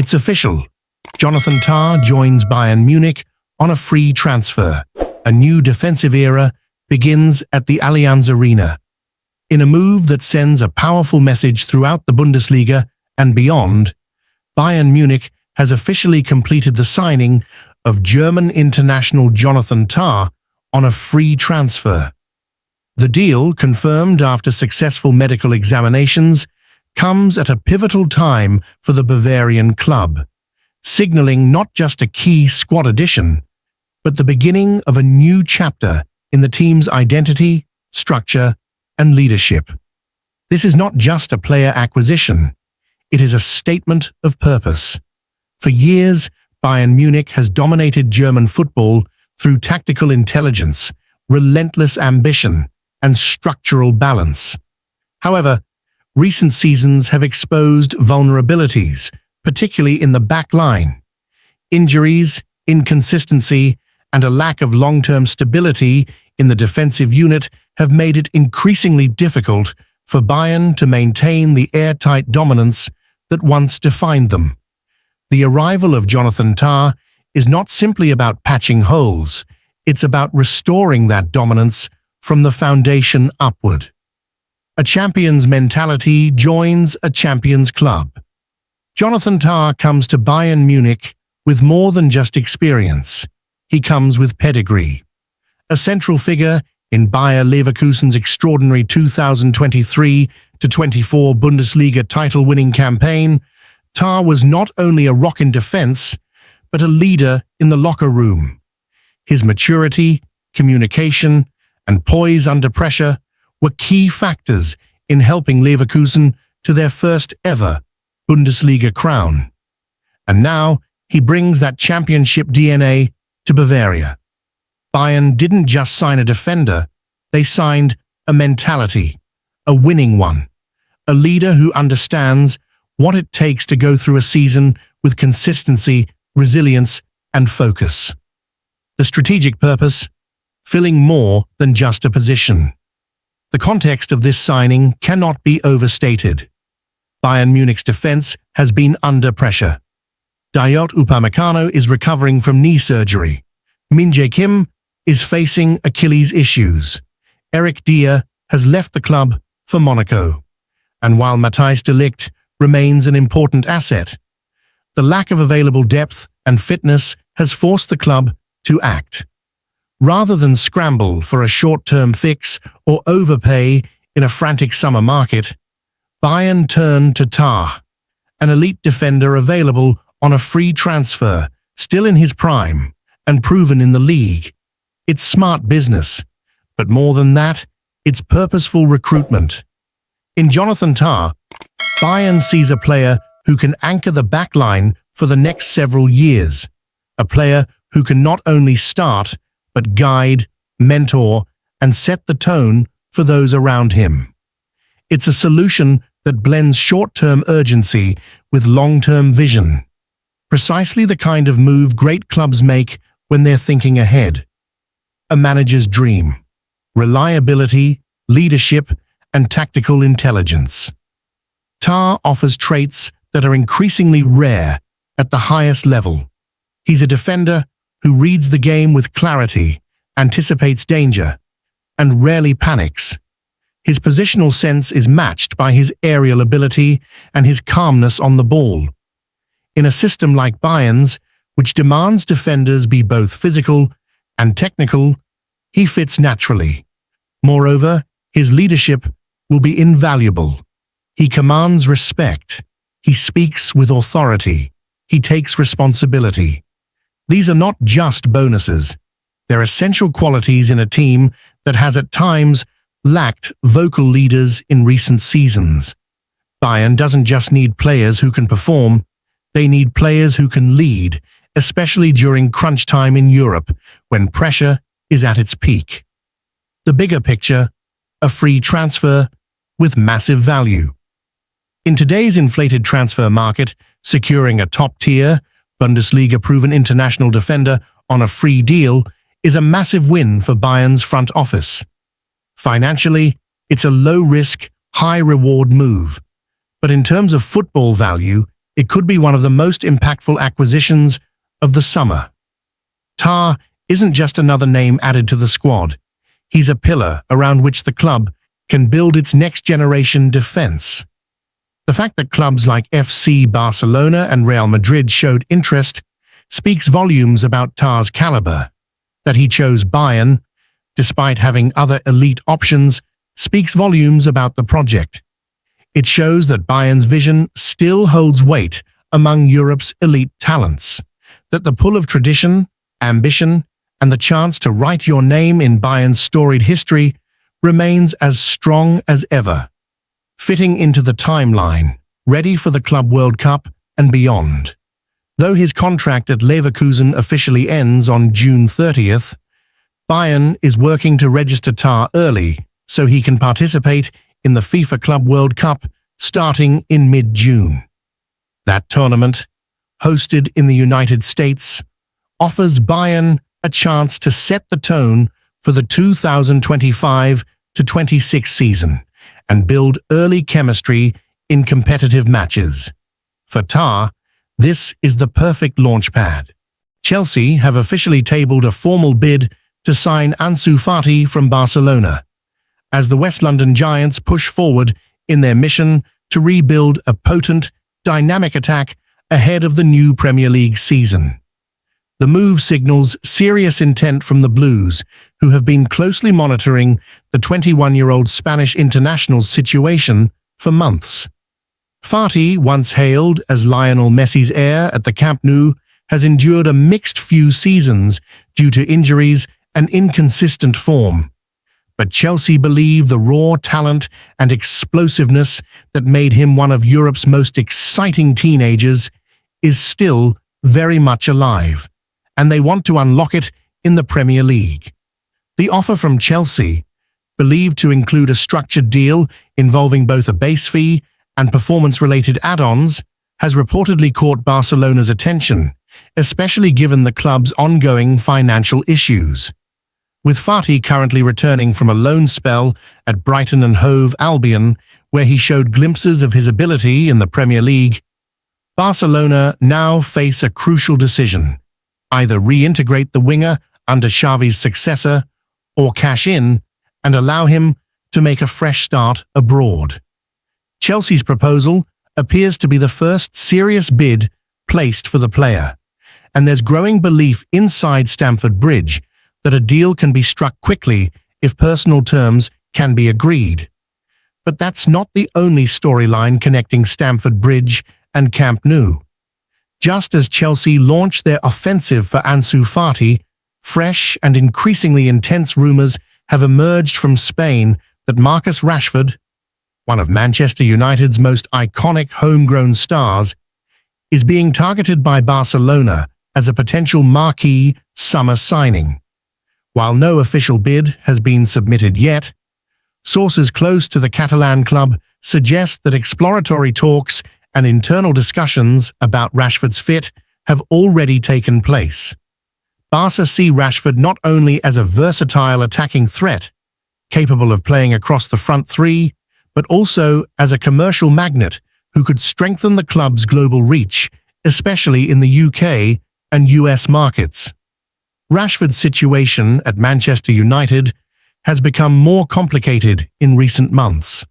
It's official. Johnathan Tah joins Bayern Munich on a free transfer. A new defensive era begins at the Allianz Arena. In a move that sends a powerful message throughout the Bundesliga and beyond, Bayern Munich has officially completed the signing of German international Johnathan Tah on a free transfer. The deal, confirmed after successful medical examinations, comes at a pivotal time for the Bavarian club, signaling not just a key squad addition, but the beginning of a new chapter in the team's identity, structure, and leadership. This is not just a player acquisition, it is a statement of purpose. For years, Bayern Munich has dominated German football through tactical intelligence, relentless ambition, and structural balance. However, recent seasons have exposed vulnerabilities, particularly in the back line. Injuries, inconsistency, and a lack of long-term stability in the defensive unit have made it increasingly difficult for Bayern to maintain the airtight dominance that once defined them. The arrival of Johnathan Tah is not simply about patching holes, it's about restoring that dominance from the foundation upward. A champion's mentality joins a champion's club. Johnathan Tah comes to Bayern Munich with more than just experience. He comes with pedigree. A central figure in Bayer Leverkusen's extraordinary 2023-24 Bundesliga title-winning campaign, Tah was not only a rock in defense, but a leader in the locker room. His maturity, communication, and poise under pressure were key factors in helping Leverkusen to their first ever Bundesliga crown. And now he brings that championship DNA to Bavaria. Bayern didn't just sign a defender, they signed a mentality, a winning one, a leader who understands what it takes to go through a season with consistency, resilience, and focus. The strategic purpose, filling more than just a position. The context of this signing cannot be overstated. Bayern Munich's defense has been under pressure. Dayot Upamecano is recovering from knee surgery. Min Jae Kim is facing Achilles issues. Eric Dier has left the club for Monaco. And while Matthijs de Ligt remains an important asset, the lack of available depth and fitness has forced the club to act. Rather than scramble for a short-term fix or overpay in a frantic summer market, Bayern turned to Tah, an elite defender available on a free transfer, still in his prime, and proven in the league. It's smart business, but more than that, it's purposeful recruitment. In Johnathan Tah, Bayern sees a player who can anchor the backline for the next several years, a player who can not only start, but guide, mentor, and set the tone for those around him. It's a solution that blends short-term urgency with long-term vision. Precisely the kind of move great clubs make when they're thinking ahead. A manager's dream. Reliability, leadership, and tactical intelligence. Tah offers traits that are increasingly rare at the highest level. He's a defender who reads the game with clarity, anticipates danger, and rarely panics. His positional sense is matched by his aerial ability and his calmness on the ball. In a system like Bayern's, which demands defenders be both physical and technical, he fits naturally. Moreover, his leadership will be invaluable. He commands respect. He speaks with authority. He takes responsibility. These are not just bonuses. They're essential qualities in a team that has at times lacked vocal leaders in recent seasons. Bayern doesn't just need players who can perform, they need players who can lead, especially during crunch time in Europe, when pressure is at its peak. The bigger picture, a free transfer with massive value. In today's inflated transfer market, securing a top-tier, Bundesliga-proven international defender on a free deal is a massive win for Bayern's front office. Financially, it's a low-risk, high-reward move. But in terms of football value, it could be one of the most impactful acquisitions of the summer. Tah isn't just another name added to the squad. He's a pillar around which the club can build its next-generation defense. The fact that clubs like FC Barcelona and Real Madrid showed interest speaks volumes about Tah's caliber. That he chose Bayern, despite having other elite options, speaks volumes about the project. It shows that Bayern's vision still holds weight among Europe's elite talents, that the pull of tradition, ambition, and the chance to write your name in Bayern's storied history remains as strong as ever, fitting into the timeline, ready for the Club World Cup and beyond. Though his contract at Leverkusen officially ends on June 30th, Bayern is working to register Tah early so he can participate in the FIFA Club World Cup starting in mid-June. That tournament, hosted in the United States, offers Bayern a chance to set the tone for the 2025-26 season and build early chemistry in competitive matches. For Tah, this is the perfect launchpad. Chelsea have officially tabled a formal bid to sign Ansu Fati from Barcelona, as the West London Giants push forward in their mission to rebuild a potent, dynamic attack ahead of the new Premier League season. The move signals serious intent from the Blues, who have been closely monitoring the 21-year-old Spanish international's situation for months. Fati, once hailed as Lionel Messi's heir at the Camp Nou, has endured a mixed few seasons due to injuries and inconsistent form. But Chelsea believe the raw talent and explosiveness that made him one of Europe's most exciting teenagers is still very much alive, and they want to unlock it in the Premier League. The offer from Chelsea, believed to include a structured deal involving both a base fee and performance-related add-ons, has reportedly caught Barcelona's attention, especially given the club's ongoing financial issues. With Fati currently returning from a loan spell at Brighton and Hove Albion, where he showed glimpses of his ability in the Premier League, Barcelona now face a crucial decision: either reintegrate the winger under Xavi's successor or cash in and allow him to make a fresh start abroad. Chelsea's proposal appears to be the first serious bid placed for the player, and there's growing belief inside Stamford Bridge that a deal can be struck quickly if personal terms can be agreed. But that's not the only storyline connecting Stamford Bridge and Camp Nou. Just as Chelsea launched their offensive for Ansu Fati, fresh and increasingly intense rumours have emerged from Spain that Marcus Rashford, one of Manchester United's most iconic homegrown stars, is being targeted by Barcelona as a potential marquee summer signing. While no official bid has been submitted yet, sources close to the Catalan club suggest that exploratory talks and internal discussions about Rashford's fit have already taken place. Barca see Rashford not only as a versatile attacking threat, capable of playing across the front three, but also as a commercial magnet who could strengthen the club's global reach, especially in the UK and US markets. Rashford's situation at Manchester United has become more complicated in recent months.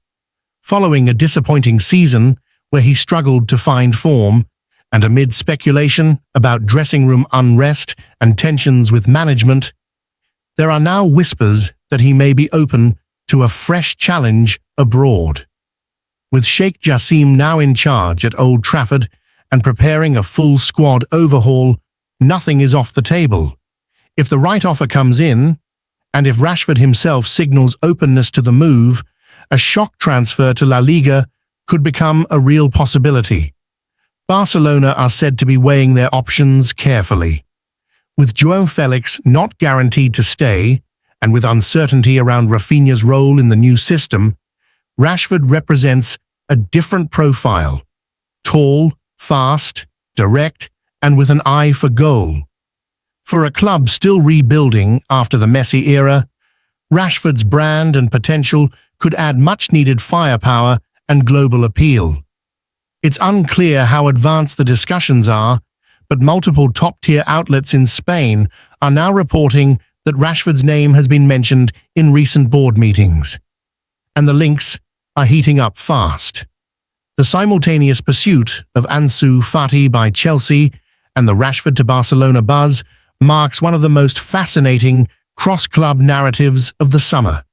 Following a disappointing season where he struggled to find form, and amid speculation about dressing room unrest and tensions with management, there are now whispers that he may be open to a fresh challenge abroad. With Sheikh Jassim now in charge at Old Trafford and preparing a full squad overhaul, nothing is off the table. If the right offer comes in, and if Rashford himself signals openness to the move, a shock transfer to La Liga could become a real possibility. Barcelona are said to be weighing their options carefully. With João Felix not guaranteed to stay, and with uncertainty around Rafinha's role in the new system, Rashford represents a different profile: tall, fast, direct, and with an eye for goal. For a club still rebuilding after the Messi era, Rashford's brand and potential could add much-needed firepower and global appeal. It's unclear how advanced the discussions are, but multiple top-tier outlets in Spain are now reporting that Rashford's name has been mentioned in recent board meetings. And the links are heating up fast. The simultaneous pursuit of Ansu Fati by Chelsea and the Rashford to Barcelona buzz marks one of the most fascinating cross-club narratives of the summer.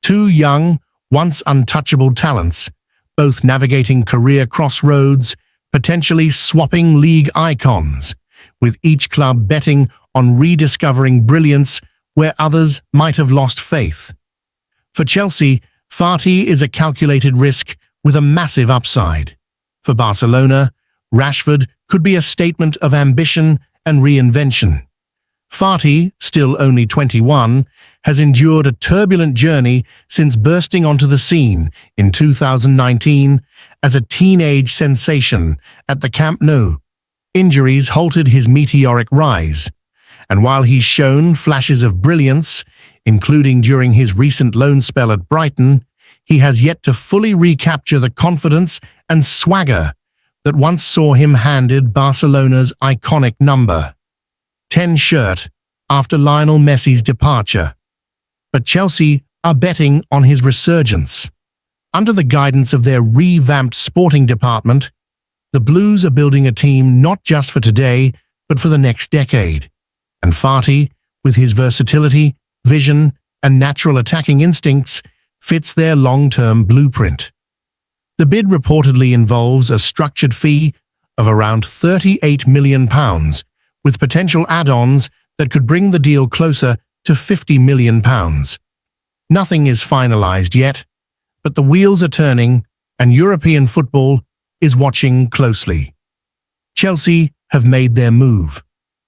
Two young, once untouchable talents, both navigating career crossroads, potentially swapping league icons, with each club betting on rediscovering brilliance where others might have lost faith. For Chelsea, Fati is a calculated risk with a massive upside. For Barcelona, Rashford could be a statement of ambition and reinvention. Fati, still only 21, has endured a turbulent journey since bursting onto the scene in 2019 as a teenage sensation at the Camp Nou. Injuries halted his meteoric rise, and while he's shown flashes of brilliance, including during his recent loan spell at Brighton, he has yet to fully recapture the confidence and swagger that once saw him handed Barcelona's iconic number 10 shirt after Lionel Messi's departure. But Chelsea are betting on his resurgence. Under the guidance of their revamped sporting department, the Blues are building a team not just for today, but for the next decade. And Fati, with his versatility, vision, and natural attacking instincts, fits their long-term blueprint. The bid reportedly involves a structured fee of around £38 million, with potential add-ons that could bring the deal closer to £50 million. Nothing is finalized yet, but the wheels are turning and European football is watching closely. Chelsea have made their move.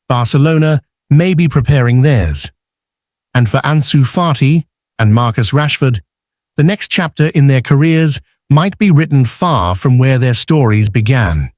Barcelona may be preparing theirs. And for Ansu Fati and Marcus Rashford, the next chapter in their careers might be written far from where their stories began.